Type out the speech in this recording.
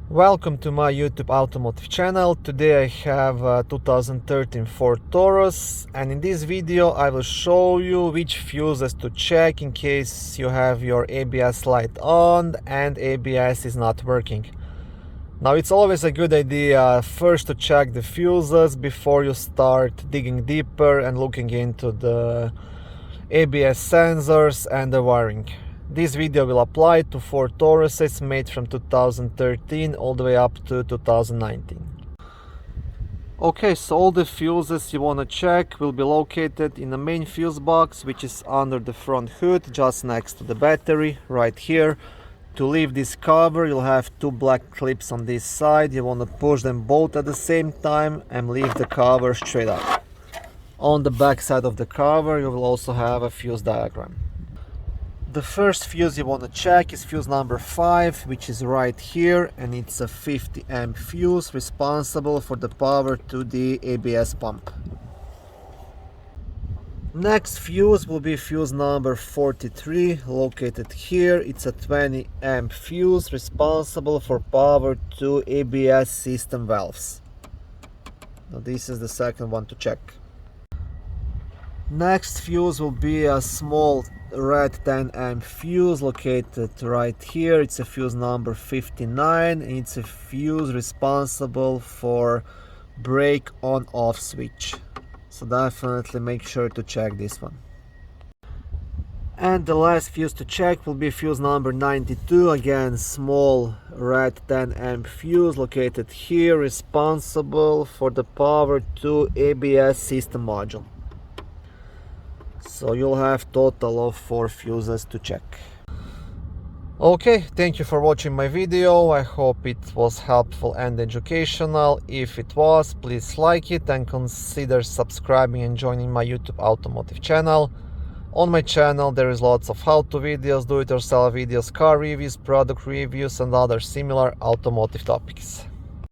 Welcome to my YouTube automotive channel. Today I have a 2013 Ford Taurus, and in this video I will show you which fuses to check in case you have your ABS light on and ABS is not working. Now it's always a good idea first to check the fuses before you start digging deeper and looking into the ABS sensors and the wiring. This video will apply to Ford Tauruses made from 2013 all the way up to 2019. Okay, so all the fuses you want to check will be located in the main fuse box, which is under the front hood, just next to the battery, right here. To leave this cover, you'll have two black clips on this side. You want to push them both at the same time and leave the cover straight up. On the back side of the cover, you will also have a fuse diagram. The first fuse you want to check is fuse number 5, which is right here, and it's a 50 amp fuse responsible for the power to the ABS pump. Next fuse will be fuse number 43, located here. It's a 20 amp fuse responsible for power to ABS system valves. Now this is the second one to check. Next fuse will be a small red 10 amp fuse located right here. It's a fuse number 59, and it's a fuse responsible for brake on off switch. So definitely make sure to check this one. And the last fuse to check will be fuse number 92, again small red 10 amp fuse located here, responsible for the power to ABS system module. So you'll have total of 4 fuses to check. Okay, thank you for watching my video. I hope it was helpful and educational. If it was, please like it and consider subscribing and joining my YouTube automotive channel. On my channel there is lots of how-to videos, do-it-yourself videos, car reviews, product reviews and other similar automotive topics.